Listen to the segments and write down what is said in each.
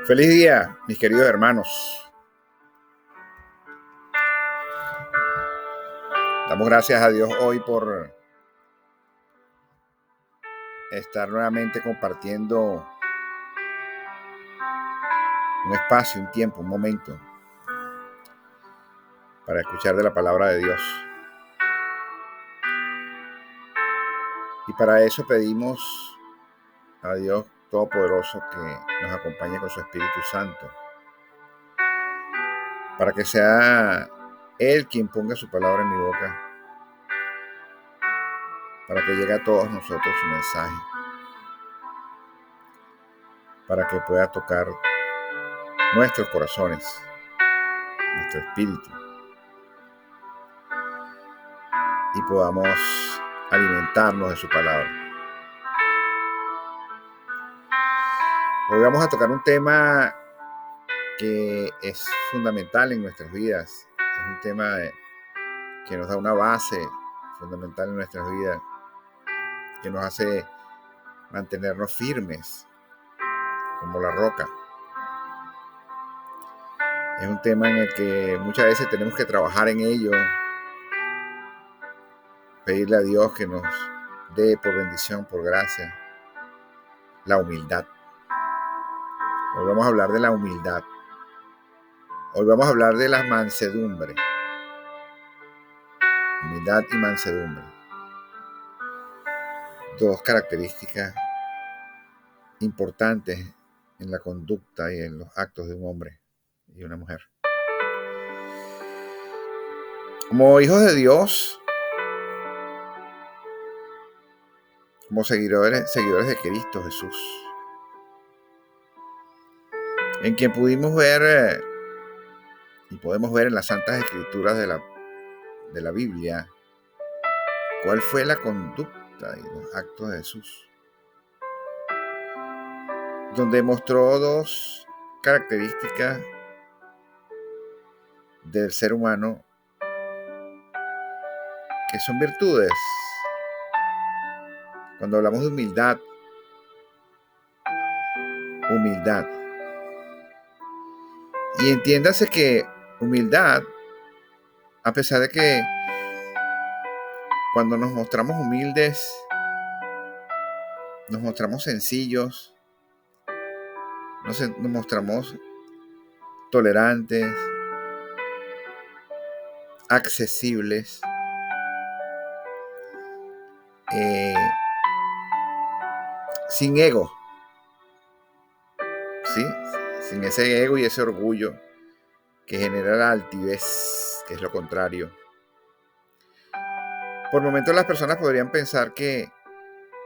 Feliz día, mis queridos hermanos. Damos gracias a Dios hoy por estar nuevamente compartiendo un espacio, un tiempo, un momento para escuchar de la palabra de Dios. Y para eso pedimos a Dios Todopoderoso que nos acompañe con su Espíritu Santo, para que sea Él quien ponga su palabra en mi boca, para que llegue a todos nosotros su mensaje, para que pueda tocar nuestros corazones, nuestro espíritu, y podamos alimentarnos de su palabra. Hoy vamos a tocar un tema que es fundamental en nuestras vidas. Es un tema que nos da una base fundamental en nuestras vidas, que nos hace mantenernos firmes como la roca. Es un tema en el que muchas veces tenemos que trabajar en ello, pedirle a Dios que nos dé por bendición, por gracia, la humildad. Hoy vamos a hablar de la humildad. Hoy vamos a hablar de la mansedumbre. Humildad y mansedumbre. Dos características importantes en la conducta y en los actos de un hombre y una mujer. Como hijos de Dios, como seguidores de Cristo Jesús, en quien pudimos ver y podemos ver en las Santas Escrituras de la Biblia cuál fue la conducta y los actos de Jesús, donde mostró dos características del ser humano que son virtudes. Cuando hablamos de humildad, y entiéndase que humildad, a pesar de que cuando nos mostramos humildes, nos mostramos sencillos, nos mostramos tolerantes, accesibles, sin ego, ¿sí? Sin ese ego y ese orgullo que genera la altivez, que es lo contrario. Por momentos las personas podrían pensar que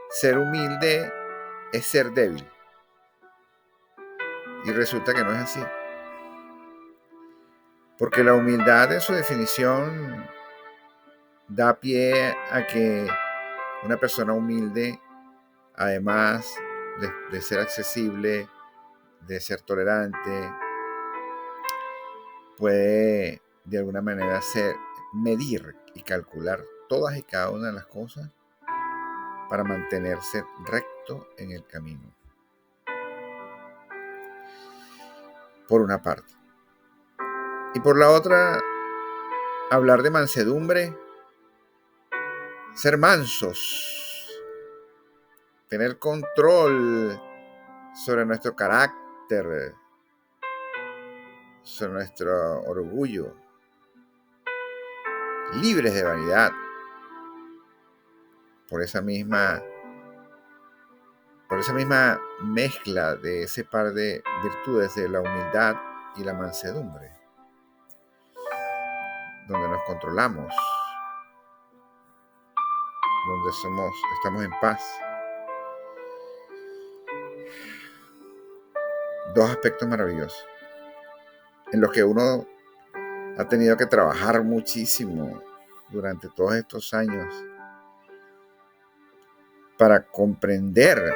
ser humilde es ser débil, y resulta que no es así. Porque la humildad en su definición da pie a que una persona humilde, además de ser accesible, de ser tolerante, puede de alguna manera medir y calcular todas y cada una de las cosas para mantenerse recto en el camino. Por una parte. Y por la otra, hablar de mansedumbre, ser mansos, tener control sobre nuestro carácter, sobre nuestro orgullo, libres de vanidad. Por esa misma mezcla de ese par de virtudes de la humildad y la mansedumbre, donde nos controlamos, donde estamos en paz. Dos aspectos maravillosos en los que uno ha tenido que trabajar muchísimo durante todos estos años para comprender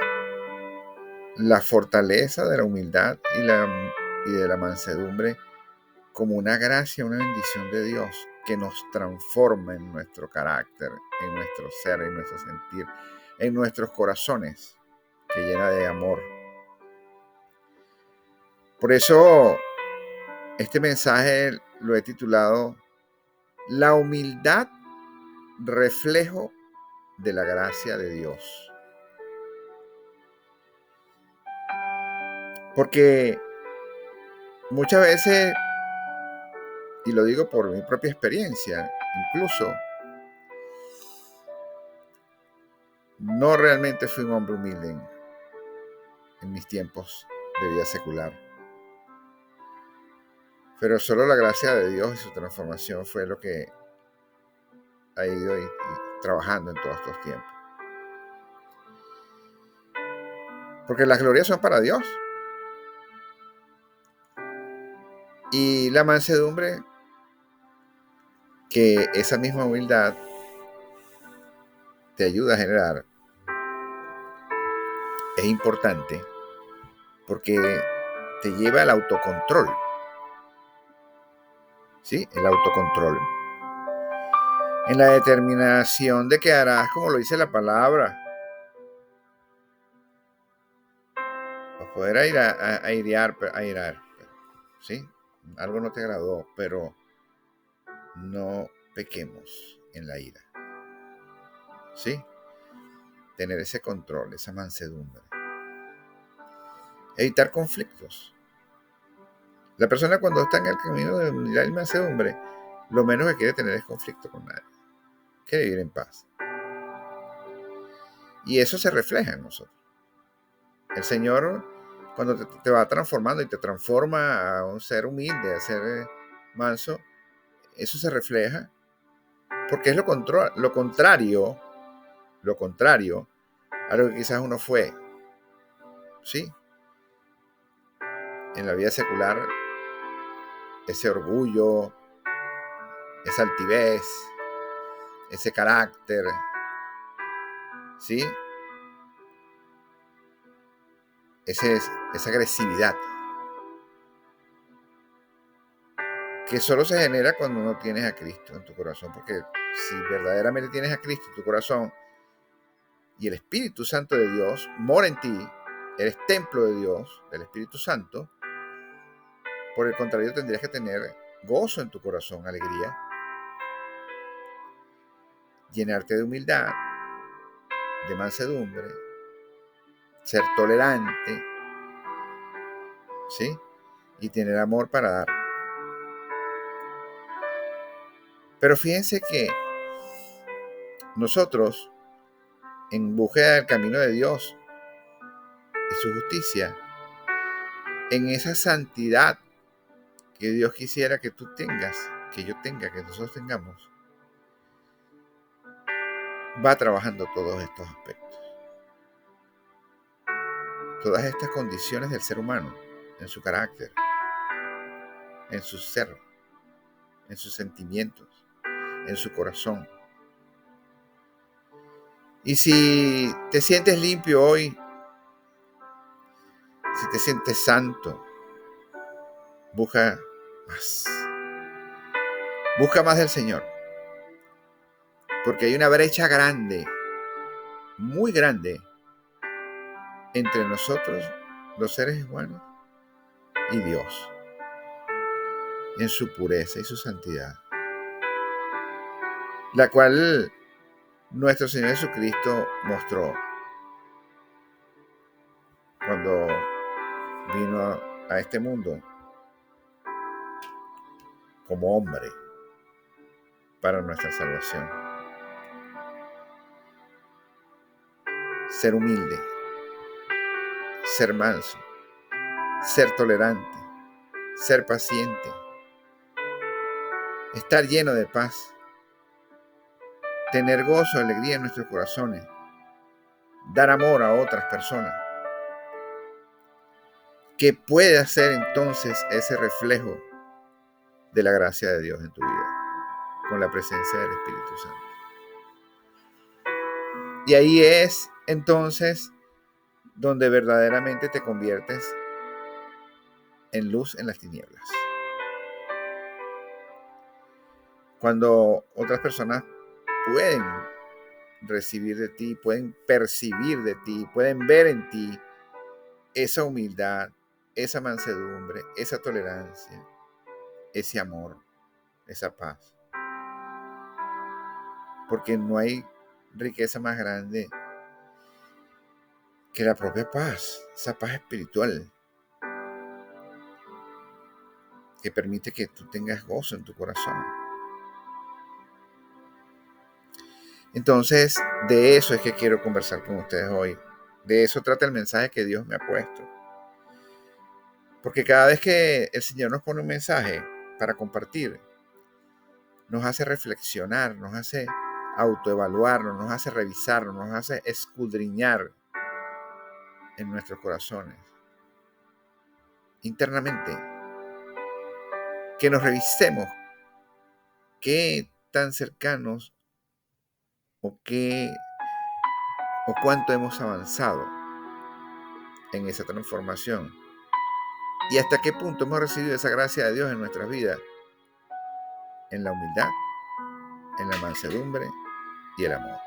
la fortaleza de la humildad y de la mansedumbre como una gracia, una bendición de Dios que nos transforma en nuestro carácter, en nuestro ser, en nuestro sentir, en nuestros corazones, que llena de amor Por eso este mensaje lo he titulado La humildad, reflejo de la gracia de Dios. Porque muchas veces, y lo digo por mi propia experiencia, incluso, no realmente fui un hombre humilde en mis tiempos de vida secular. Pero solo la gracia de Dios y su transformación fue lo que ha ido y trabajando en todos estos tiempos. Porque las glorias son para Dios. Y la mansedumbre, que esa misma humildad te ayuda a generar, es importante porque te lleva al autocontrol. ¿Sí? El autocontrol. En la determinación de que harás como lo dice la palabra. Para poder airear, ¿sí? Algo no te agradó, pero no pequemos en la ira. ¿Sí? Tener ese control, esa mansedumbre. Evitar conflictos. La persona cuando está en el camino de humildad y mansedumbre, lo menos que quiere tener es conflicto con nadie. Quiere vivir en paz. Y eso se refleja en nosotros. El Señor, cuando te va transformando y te transforma a un ser humilde, a ser manso, eso se refleja porque es lo contrario a lo que quizás uno fue. ¿Sí? En la vida secular, ese orgullo, esa altivez, ese carácter, ¿sí? Esa agresividad que solo se genera cuando no tienes a Cristo en tu corazón, porque si verdaderamente tienes a Cristo en tu corazón y el Espíritu Santo de Dios mora en ti, eres templo de Dios, del Espíritu Santo, por el contrario tendrías que tener gozo en tu corazón, alegría, llenarte de humildad, de mansedumbre, ser tolerante, ¿sí? Y tener amor para dar. Pero fíjense que nosotros, en búsqueda del camino de Dios y su justicia, en esa santidad que Dios quisiera que tú tengas, que yo tenga, que nosotros tengamos, va trabajando todos estos aspectos. Todas estas condiciones del ser humano, en su carácter, en su ser, en sus sentimientos, en su corazón. Y si te sientes limpio hoy, si te sientes santo, busca más. Busca más del Señor. Porque hay una brecha grande, muy grande, entre nosotros, los seres humanos, y Dios, en su pureza y su santidad, la cual nuestro Señor Jesucristo mostró cuando vino a este mundo como hombre para nuestra salvación. Ser humilde, ser manso, ser tolerante, ser paciente, estar lleno de paz, tener gozo, alegría en nuestros corazones, dar amor a otras personas, que pueda ser entonces ese reflejo de la gracia de Dios en tu vida, con la presencia del Espíritu Santo. Y ahí es entonces donde verdaderamente te conviertes en luz en las tinieblas. Cuando otras personas pueden recibir de ti, pueden percibir de ti, pueden ver en ti esa humildad, esa mansedumbre, esa tolerancia, ese amor, esa paz. Porque no hay riqueza más grande que la propia paz, esa paz espiritual que permite que tú tengas gozo en tu corazón. Entonces, de eso es que quiero conversar con ustedes hoy. De eso trata el mensaje que Dios me ha puesto. Porque cada vez que el Señor nos pone un mensaje para compartir, nos hace reflexionar, nos hace autoevaluarnos, nos hace revisarnos, nos hace escudriñar en nuestros corazones, internamente. Que nos revisemos qué tan cercanos o cuánto hemos avanzado en esa transformación y hasta qué punto hemos recibido esa gracia de Dios en nuestras vidas, en la humildad, en la mansedumbre y el amor.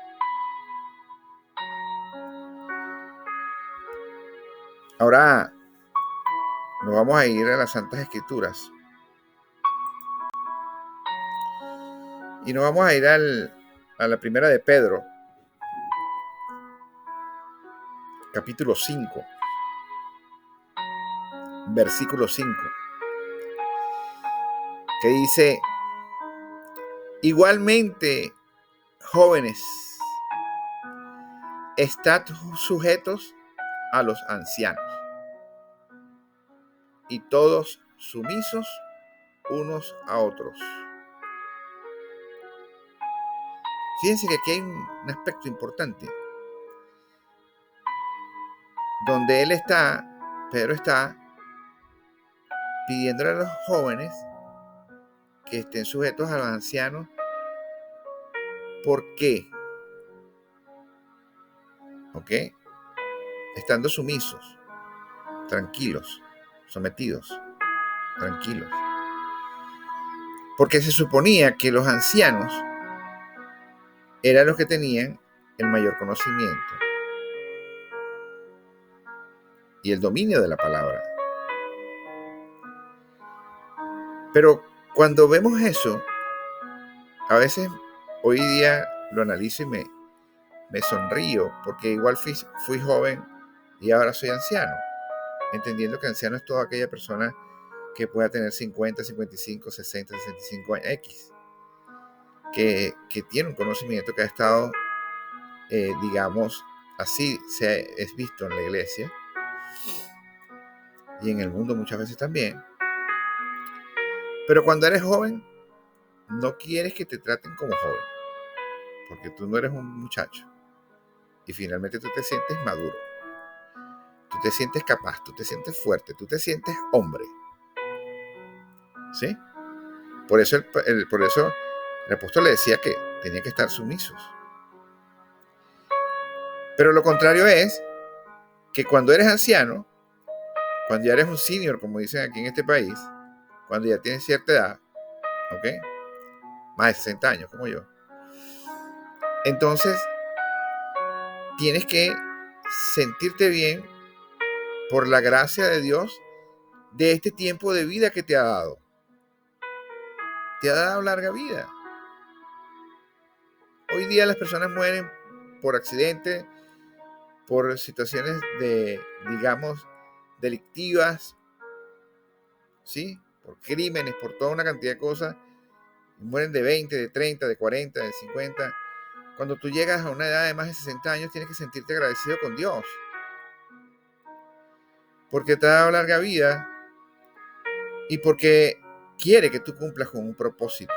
Ahora nos vamos a ir a las Santas Escrituras y nos vamos a ir a la primera de Pedro, capítulo 5, versículo 5, que dice: igualmente, jóvenes, estad sujetos a los ancianos y todos sumisos unos a otros. Fíjense que aquí hay un aspecto importante, donde Pedro está pidiéndole a los jóvenes que estén sujetos a los ancianos. ¿Por qué? ¿Ok? Estando sumisos, tranquilos, sometidos, tranquilos. Porque se suponía que los ancianos eran los que tenían el mayor conocimiento y el dominio de la palabra. Pero cuando vemos eso, a veces hoy día lo analizo y me sonrío, porque igual fui joven y ahora soy anciano, entendiendo que anciano es toda aquella persona que pueda tener 50, 55, 60, 65 años, X, que tiene un conocimiento, que ha estado, digamos, así es visto en la iglesia y en el mundo muchas veces también. Pero cuando eres joven, no quieres que te traten como joven, porque tú no eres un muchacho y finalmente tú te sientes maduro, tú te sientes capaz, tú te sientes fuerte, tú te sientes hombre, ¿sí? Por eso el apóstol le decía que tenía que estar sumisos. Pero lo contrario es que cuando eres anciano, cuando ya eres un senior, como dicen aquí en este país, cuando ya tienes cierta edad, ¿ok? Más de 60 años, como yo. Entonces, tienes que sentirte bien por la gracia de Dios de este tiempo de vida que te ha dado. Te ha dado larga vida. Hoy día las personas mueren por accidentes, por situaciones digamos, delictivas, ¿sí? Por crímenes, por toda una cantidad de cosas. Mueren de 20, de 30, de 40, de 50. Cuando tú llegas a una edad de más de 60 años, tienes que sentirte agradecido con Dios, porque te ha dado larga vida y porque quiere que tú cumplas con un propósito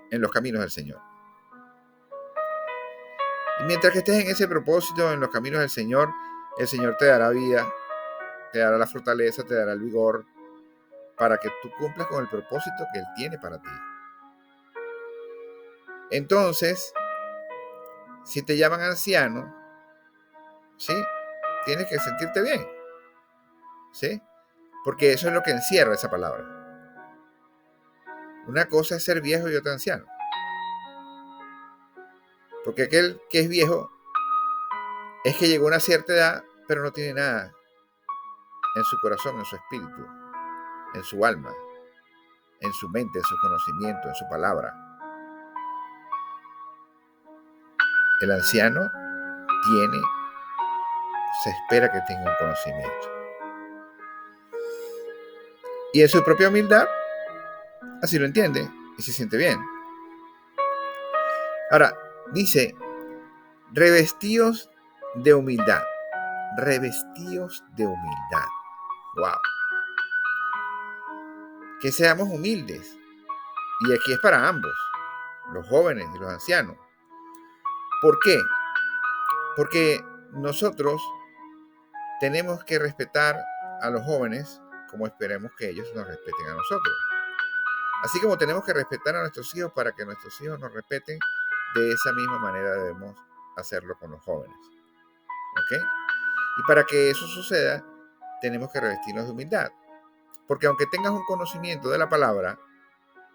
en los caminos del Señor. Y mientras que estés en ese propósito, en los caminos del Señor, el Señor te dará vida, te dará la fortaleza, te dará el vigor para que tú cumplas con el propósito que Él tiene para ti. Entonces, si te llaman anciano, ¿sí? Tienes que sentirte bien, ¿sí? Porque eso es lo que encierra esa palabra. Una cosa es ser viejo y otra anciano. Porque aquel que es viejo es que llegó a una cierta edad, pero no tiene nada. en su corazón, en su espíritu, en su alma, en su mente, en su conocimiento, en su palabra. El anciano se espera que tenga un conocimiento. Y en su propia humildad, así lo entiende y se siente bien. Ahora, dice, revestidos de humildad. Revestidos de humildad. Wow. Que seamos humildes. Y aquí es para ambos, los jóvenes y los ancianos. ¿Por qué? Porque nosotros tenemos que respetar a los jóvenes como esperemos que ellos nos respeten a nosotros. Así como tenemos que respetar a nuestros hijos para que nuestros hijos nos respeten, de esa misma manera debemos hacerlo con los jóvenes. ¿Ok? Y para que eso suceda, tenemos que revestirnos de humildad. Porque aunque tengas un conocimiento de la palabra,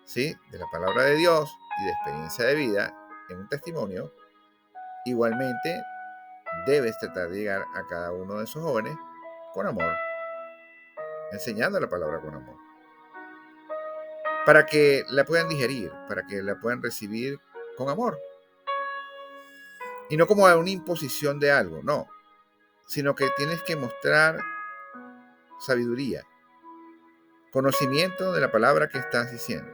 ¿sí?, de la palabra de Dios y de experiencia de vida en un testimonio, igualmente debes tratar de llegar a cada uno de esos jóvenes con amor, enseñando la palabra con amor, para que la puedan digerir, para que la puedan recibir con amor. Y no como una imposición de algo, no, sino que tienes que mostrar sabiduría, conocimiento de la palabra que estás diciendo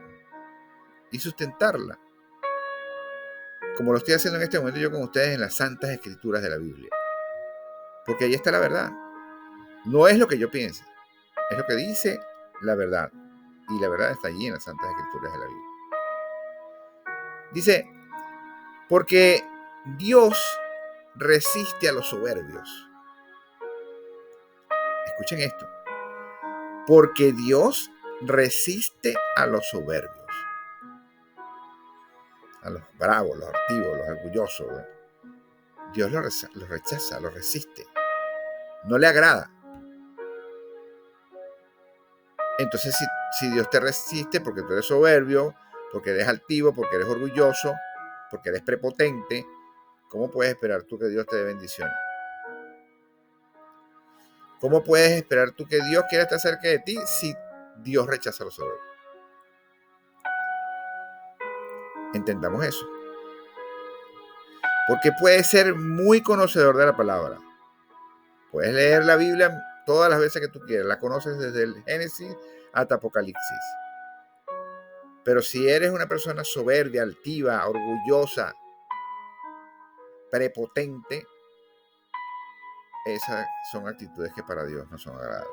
y sustentarla, como lo estoy haciendo en este momento yo con ustedes en las santas escrituras de la Biblia. Porque ahí está la verdad. No es lo que yo piense, es lo que dice la verdad. Y la verdad está allí en las santas escrituras de la Biblia. Dice, porque Dios resiste a los soberbios. Escuchen esto. Porque Dios resiste a los soberbios. A los bravos, los altivos, los orgullosos. Dios los rechaza, los resiste. No le agrada. Entonces, si Dios te resiste porque tú eres soberbio, porque eres altivo, porque eres orgulloso, porque eres prepotente, ¿cómo puedes esperar tú que Dios te dé bendiciones? ¿Cómo puedes esperar tú que Dios quiera estar cerca de ti si Dios rechaza a los soberbios? Entendamos eso. Porque puedes ser muy conocedor de la palabra. Puedes leer la Biblia todas las veces que tú quieras. La conoces desde el Génesis hasta Apocalipsis. Pero si eres una persona soberbia, altiva, orgullosa, prepotente, esas son actitudes que para Dios no son agradables.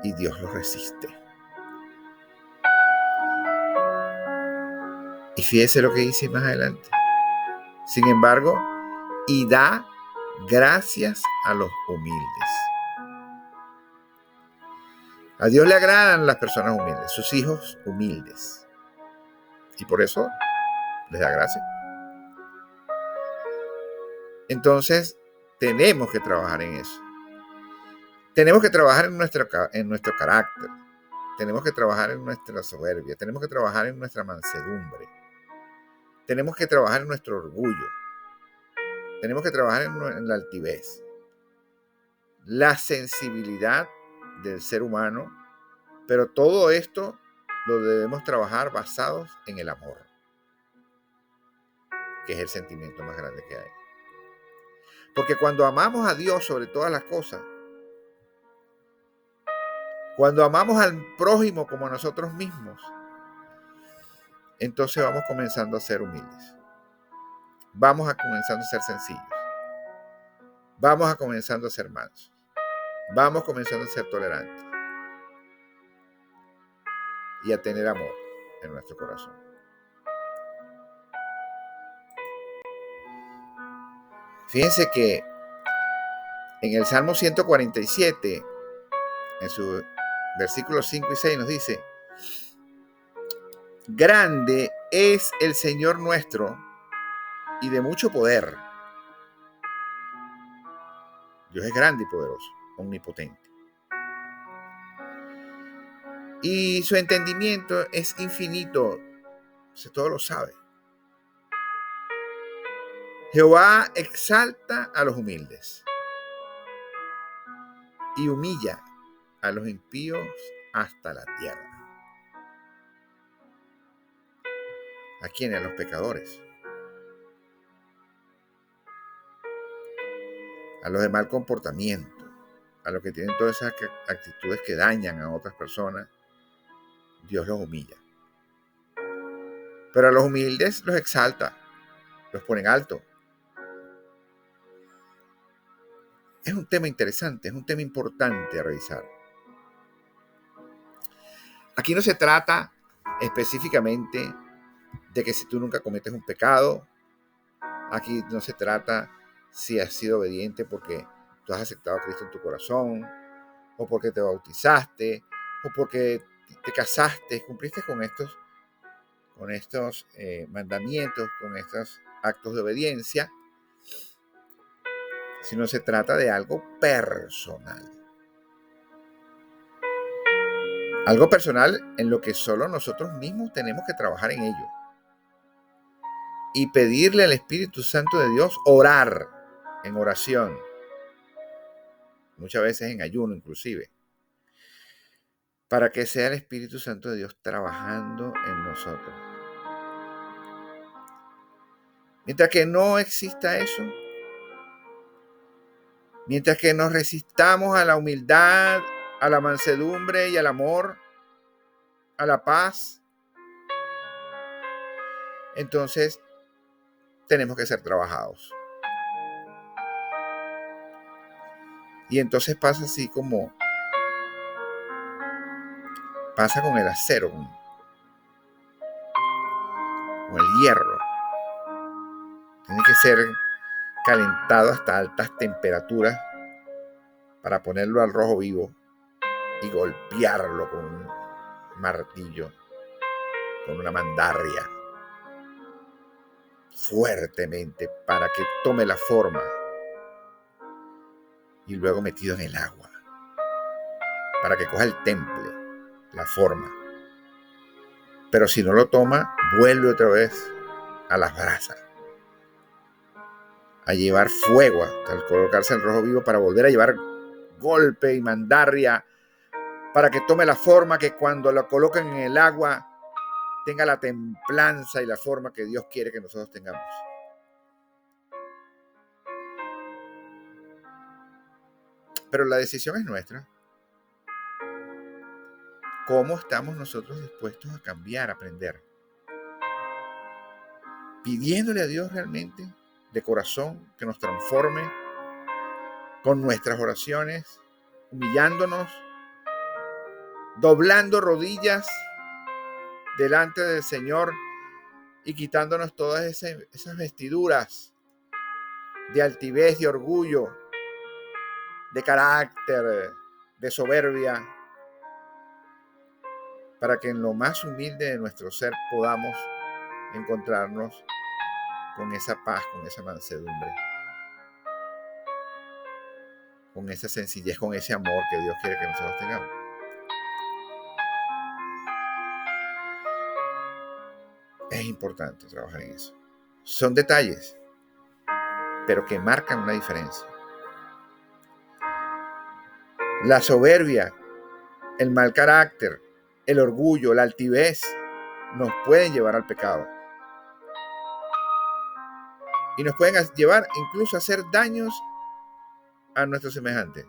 Y Dios los resiste. Y fíjese lo que dice más adelante. Sin embargo, y da gracias a los humildes. A Dios le agradan las personas humildes, sus hijos humildes. Y por eso les da gracia. Entonces, tenemos que trabajar en eso. Tenemos que trabajar en nuestro carácter. Tenemos que trabajar en nuestra soberbia. Tenemos que trabajar en nuestra mansedumbre. Tenemos que trabajar en nuestro orgullo. Tenemos que trabajar en la altivez. La sensibilidad del ser humano. Pero todo esto lo debemos trabajar basados en el amor, que es el sentimiento más grande que hay. Porque cuando amamos a Dios sobre todas las cosas, cuando amamos al prójimo como a nosotros mismos, entonces vamos comenzando a ser humildes. Vamos a comenzando a ser sencillos. Vamos a comenzando a ser mansos. Vamos comenzando a ser tolerantes. Y a tener amor en nuestro corazón. Fíjense que en el Salmo 147, en sus versículos 5 y 6 nos dice: grande es el Señor nuestro y de mucho poder. Dios es grande y poderoso, omnipotente. Y su entendimiento es infinito, todo lo sabe. Jehová exalta a los humildes, y humilla a los impíos hasta la tierra. ¿A quiénes? A los pecadores. A los de mal comportamiento. A los que tienen todas esas actitudes que dañan a otras personas. Dios los humilla. Pero a los humildes los exalta. Los pone en alto. Es un tema interesante, es un tema importante a revisar. Aquí no se trata específicamente de que si tú nunca cometes un pecado, aquí no se trata si has sido obediente porque tú has aceptado a Cristo en tu corazón, o porque te bautizaste, o porque te casaste, cumpliste con estos mandamientos, con estos actos de obediencia, sino se trata de algo personal. Algo personal en lo que solo nosotros mismos tenemos que trabajar en ello. Y pedirle al Espíritu Santo de Dios, orar en oración. Muchas veces en ayuno inclusive. Para que sea el Espíritu Santo de Dios trabajando en nosotros. Mientras que no exista eso, mientras que nos resistamos a la humildad, a la mansedumbre y al amor, a la paz, entonces tenemos que ser trabajados. Y entonces pasa así como pasa con el acero, con el hierro. Tiene que ser calentado hasta altas temperaturas para ponerlo al rojo vivo y golpearlo con un martillo, con una mandarria, fuertemente para que tome la forma y luego metido en el agua para que coja el temple, la forma. Pero si no lo toma, vuelve otra vez a las brasas, a llevar fuego hasta colocarse el rojo vivo para volver a llevar golpe y mandarria para que tome la forma, que cuando lo coloquen en el agua tenga la templanza y la forma que Dios quiere que nosotros tengamos. Pero la decisión es nuestra. ¿Cómo estamos nosotros dispuestos a cambiar, a aprender? Pidiéndole a Dios realmente, de corazón, que nos transforme con nuestras oraciones, humillándonos, doblando rodillas delante del Señor y quitándonos todas esas vestiduras de altivez, de orgullo, de carácter, de soberbia, para que en lo más humilde de nuestro ser podamos encontrarnos con esa paz, con esa mansedumbre, con esa sencillez, con ese amor que Dios quiere que nosotros tengamos. Es importante trabajar en eso. Son detalles, pero que marcan una diferencia. La soberbia, el mal carácter, el orgullo, la altivez nos pueden llevar al pecado. Y nos pueden llevar incluso a hacer daños a nuestros semejantes,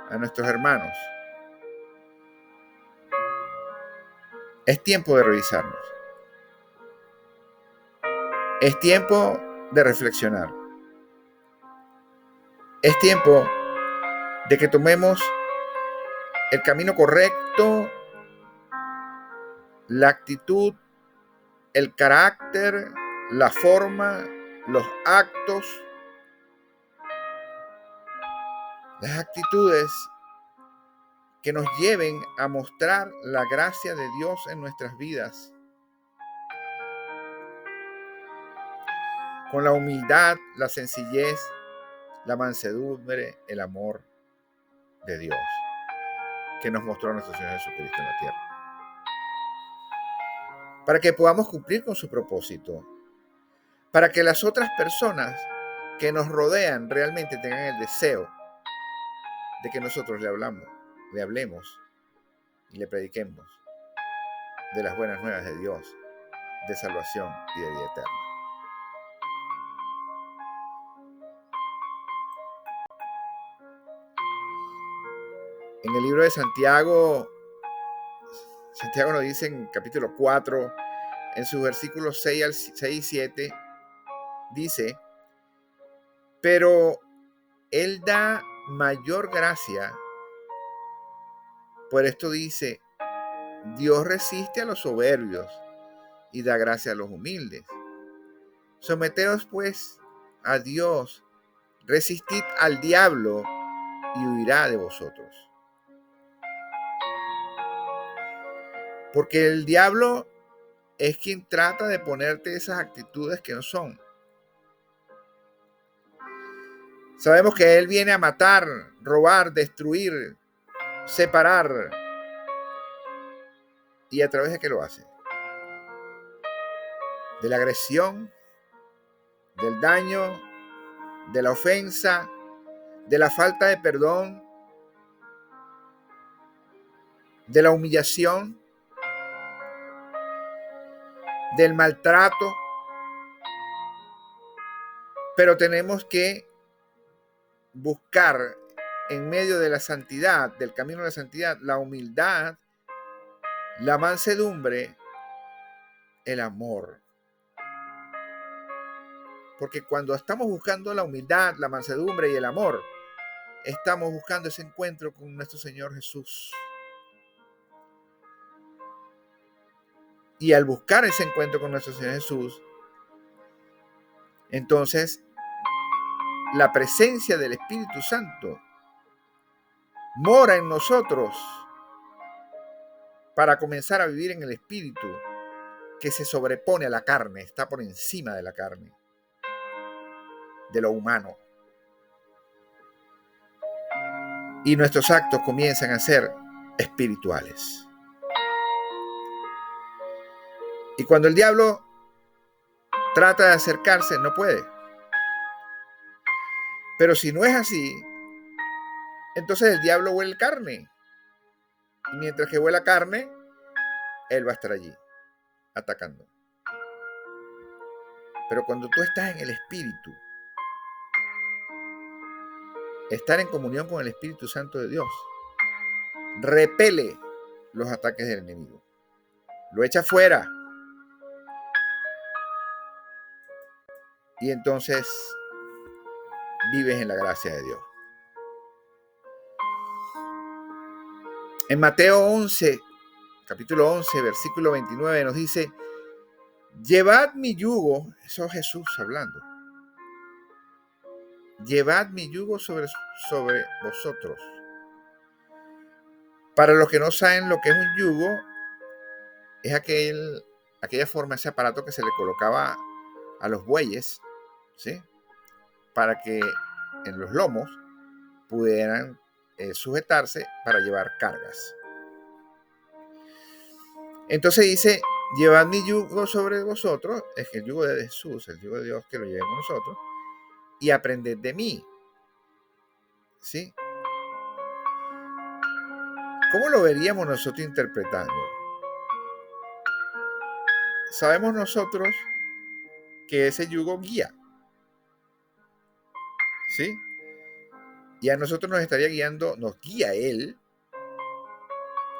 a nuestros hermanos. Es tiempo de revisarnos. Es tiempo de reflexionar. Es tiempo de que tomemos el camino correcto, la actitud, el carácter, la forma, los actos, las actitudes que nos lleven a mostrar la gracia de Dios en nuestras vidas. Con la humildad, la sencillez, la mansedumbre, el amor de Dios que nos mostró nuestro Señor Jesucristo en la tierra. Para que podamos cumplir con su propósito. Para que las otras personas que nos rodean realmente tengan el deseo de que nosotros le hablemos y le prediquemos de las buenas nuevas de Dios, de salvación y de vida eterna. En el libro de Santiago nos dice en capítulo 4, en sus versículos 6 y 7, dice: pero Él da mayor gracia. Por esto dice: Dios resiste a los soberbios y da gracia a los humildes. Someteos pues a Dios, resistid al diablo y huirá de vosotros. Porque el diablo es quien trata de ponerte esas actitudes que no son. Sabemos que Él viene a matar, robar, destruir, separar. ¿Y a través de qué lo hace? De la agresión, del daño, de la ofensa, de la falta de perdón, de la humillación, del maltrato. Pero tenemos que buscar en medio de la santidad, del camino de la santidad, la humildad, la mansedumbre, el amor. Porque cuando estamos buscando la humildad, la mansedumbre y el amor, estamos buscando ese encuentro con nuestro Señor Jesús. Y al buscar ese encuentro con nuestro Señor Jesús, entonces la presencia del Espíritu Santo mora en nosotros para comenzar a vivir en el Espíritu que se sobrepone a la carne, está por encima de la carne, de lo humano. Y nuestros actos comienzan a ser espirituales. Y cuando el diablo trata de acercarse, no puede. Pero si no es así, entonces el diablo huele carne. Y mientras que huela carne, él va a estar allí, atacando. Pero cuando tú estás en el Espíritu, estar en comunión con el Espíritu Santo de Dios, repele los ataques del enemigo. Lo echa fuera. Y entonces vives en la gracia de Dios. En Mateo 11, capítulo 11, versículo 29 nos dice: llevad mi yugo, eso es Jesús hablando. Llevad mi yugo sobre vosotros. Para los que no saben lo que es un yugo, es aquella forma, ese aparato que se le colocaba a los bueyes, ¿sí? Para que en los lomos pudieran sujetarse para llevar cargas. Entonces dice: llevad mi yugo sobre vosotros, es que el yugo de Jesús, el yugo de Dios, que lo llevemos nosotros, y aprended de mí. ¿Sí? ¿Cómo lo veríamos nosotros interpretando? Sabemos nosotros que ese yugo guía. ¿Sí? Y a nosotros nos estaría guiando, nos guía Él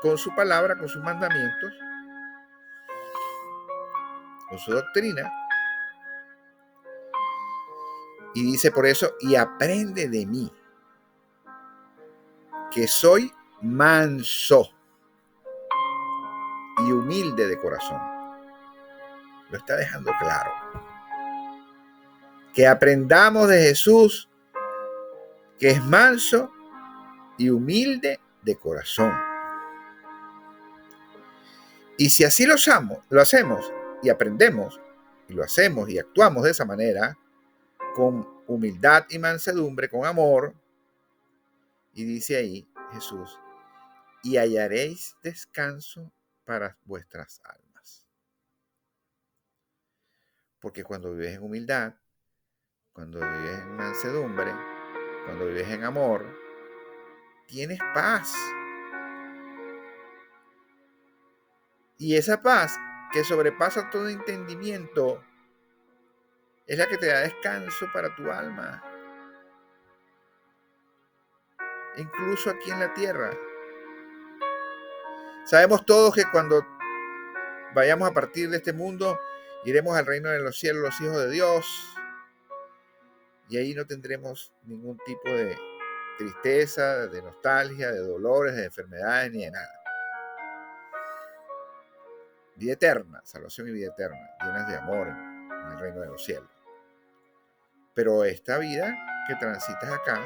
con su palabra, con sus mandamientos, con su doctrina. Y dice por eso: y aprende de mí, que soy manso y humilde de corazón. Lo está dejando claro. Que aprendamos de Jesús, que es manso y humilde de corazón. Y si así lo hacemos y aprendemos, y lo hacemos y actuamos de esa manera, con humildad y mansedumbre, con amor, y dice ahí Jesús: y hallaréis descanso para vuestras almas. Porque cuando vives en humildad, cuando vives en mansedumbre, cuando vives en amor, tienes paz. Y esa paz que sobrepasa todo entendimiento es la que te da descanso para tu alma, incluso aquí en la tierra. Sabemos todos que cuando vayamos a partir de este mundo, iremos al reino de los cielos, los hijos de Dios, y ahí no tendremos ningún tipo de tristeza, de nostalgia, de dolores, de enfermedades, ni de nada. Vida eterna, salvación y vida eterna, llenas de amor en el reino de los cielos. Pero esta vida que transitas acá,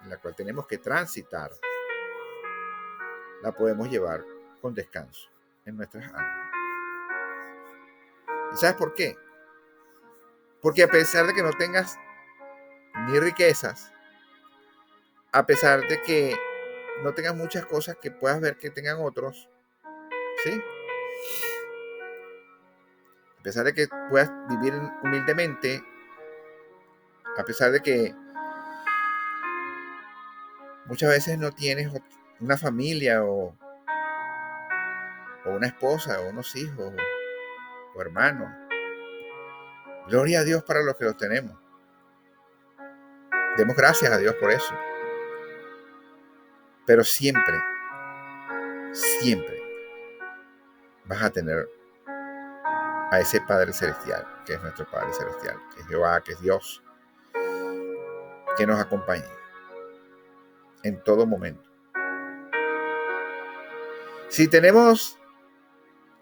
en la cual tenemos que transitar, la podemos llevar con descanso en nuestras almas. ¿Y sabes por qué? Porque a pesar de que no tengas ni riquezas, a pesar de que no tengas muchas cosas que puedas ver que tengan otros, ¿sí? A pesar de que puedas vivir humildemente, a pesar de que muchas veces no tienes una familia o una esposa o unos hijos o hermanos, gloria a Dios para los que los tenemos. Demos gracias a Dios por eso. Pero siempre, siempre vas a tener a ese Padre Celestial, que es nuestro Padre Celestial, que es Jehová, que es Dios, que nos acompañe en todo momento. Si tenemos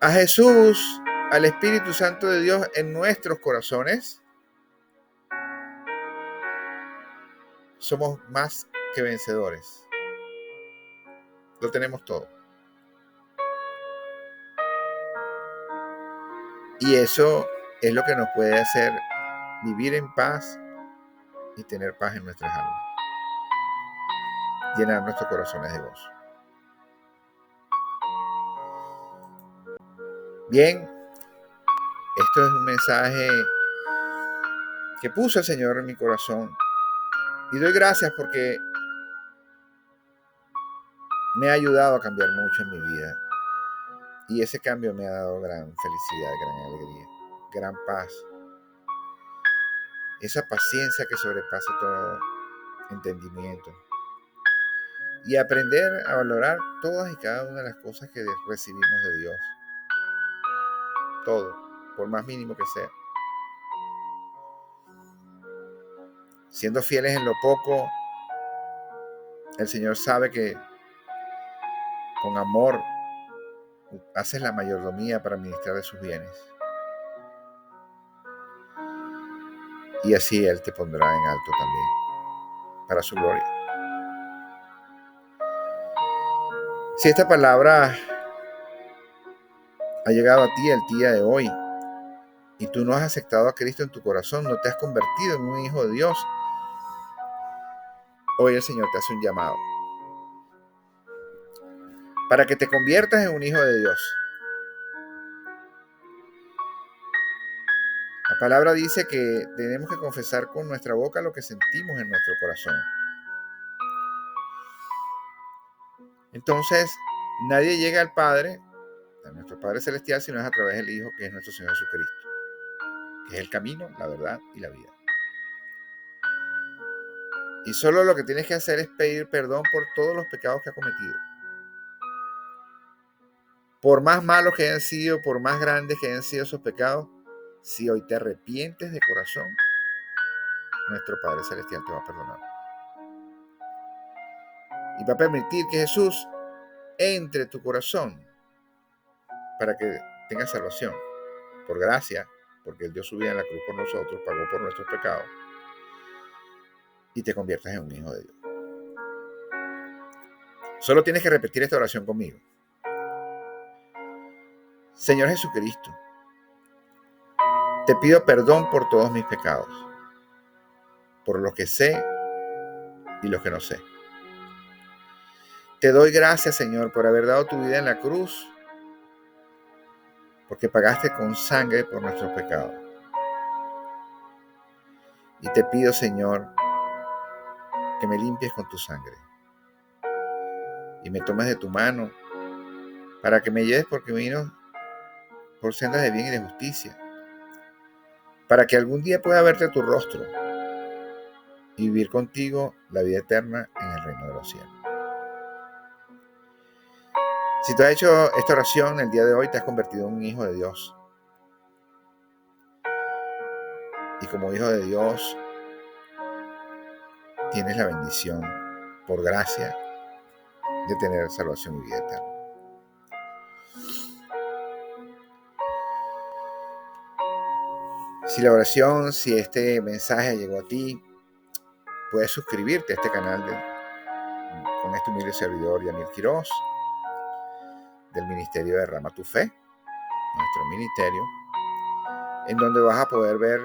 a Jesús, al Espíritu Santo de Dios en nuestros corazones, somos más que vencedores. Lo tenemos todo. Y eso es lo que nos puede hacer vivir en paz y tener paz en nuestras almas. Llenar nuestros corazones de gozo. Bien, esto es un mensaje que puso el Señor en mi corazón. Y doy gracias porque me ha ayudado a cambiar mucho en mi vida. Y ese cambio me ha dado gran felicidad, gran alegría, gran paz. Esa paciencia que sobrepasa todo entendimiento. Y aprender a valorar todas y cada una de las cosas que recibimos de Dios. Todo, por más mínimo que sea. Siendo fieles en lo poco, el Señor sabe que con amor haces la mayordomía para administrar de sus bienes. Y así Él te pondrá en alto también, para su gloria. Si esta palabra ha llegado a ti el día de hoy y tú no has aceptado a Cristo en tu corazón, no te has convertido en un hijo de Dios, hoy el Señor te hace un llamado para que te conviertas en un hijo de Dios. La palabra dice que tenemos que confesar con nuestra boca lo que sentimos en nuestro corazón. Entonces, nadie llega al Padre, a nuestro Padre Celestial, sino es a través del Hijo, que es nuestro Señor Jesucristo, que es el camino, la verdad y la vida. Y solo lo que tienes que hacer es pedir perdón por todos los pecados que has cometido. Por más malos que hayan sido, por más grandes que hayan sido esos pecados, si hoy te arrepientes de corazón, nuestro Padre Celestial te va a perdonar. Y va a permitir que Jesús entre en tu corazón para que tengas salvación. Por gracia, porque Él dio su vida en la cruz por nosotros, pagó por nuestros pecados, y te conviertas en un hijo de Dios. Solo tienes que repetir esta oración conmigo. Señor Jesucristo, te pido perdón por todos mis pecados, por los que sé y los que no sé. Te doy gracias, Señor, por haber dado tu vida en la cruz, porque pagaste con sangre por nuestros pecados. Y te pido, Señor, que me limpies con tu sangre. y me tomes de tu mano para que me lleves por caminos, por sendas de bien y de justicia, para que algún día pueda verte tu rostro y vivir contigo la vida eterna en el reino de los cielos. Si tú has hecho esta oración el día de hoy, te has convertido en un hijo de Dios. Y como hijo de Dios, tienes la bendición, por gracia, de tener salvación y vida eterna. Si la oración, si este mensaje llegó a ti, puedes suscribirte a este canal con este humilde servidor Yamil Quiroz, del Ministerio Derrama tu Fe, nuestro ministerio, en donde vas a poder ver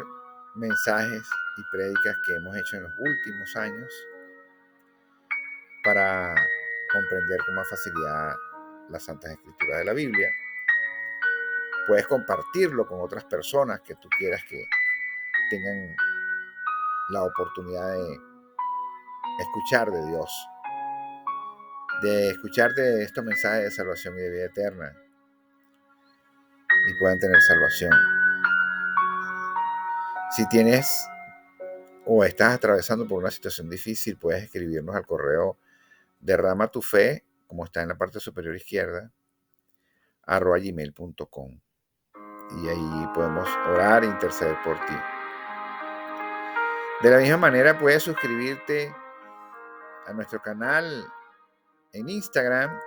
mensajes y prédicas que hemos hecho en los últimos años para comprender con más facilidad las Santas Escrituras de la Biblia. Puedes compartirlo con otras personas que tú quieras que tengan la oportunidad de escuchar de Dios, de escuchar de estos mensajes de salvación y de vida eterna, y puedan tener salvación. Si tienes o estás atravesando por una situación difícil, puedes escribirnos al correo Derrama tu Fe, como está en la parte superior izquierda, @gmail.com, y ahí podemos orar e interceder por ti. De la misma manera, puedes suscribirte a nuestro canal en Instagram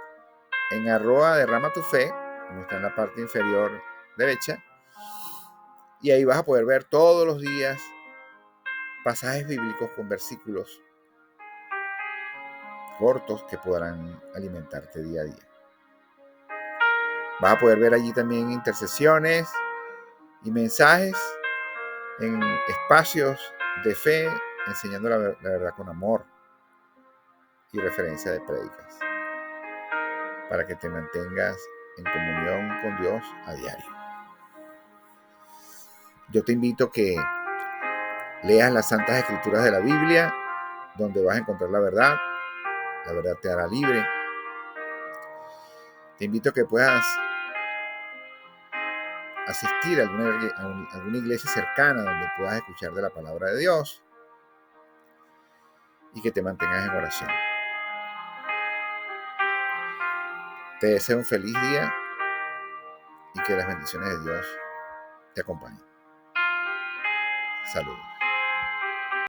en @derramatufe, como está en la parte inferior derecha, y ahí vas a poder ver todos los días pasajes bíblicos con versículos cortos que podrán alimentarte día a día. Vas a poder ver allí también intercesiones y mensajes en espacios de fe, enseñando la verdad con amor y referencia de prédicas, para que te mantengas en comunión con Dios a diario. Yo te invito a que leas las Santas Escrituras de la Biblia, donde vas a encontrar la verdad te hará libre. Te invito a que puedas asistir a alguna iglesia cercana donde puedas escuchar de la palabra de Dios y que te mantengas en oración. Te deseo un feliz día y que las bendiciones de Dios te acompañen. Saludos.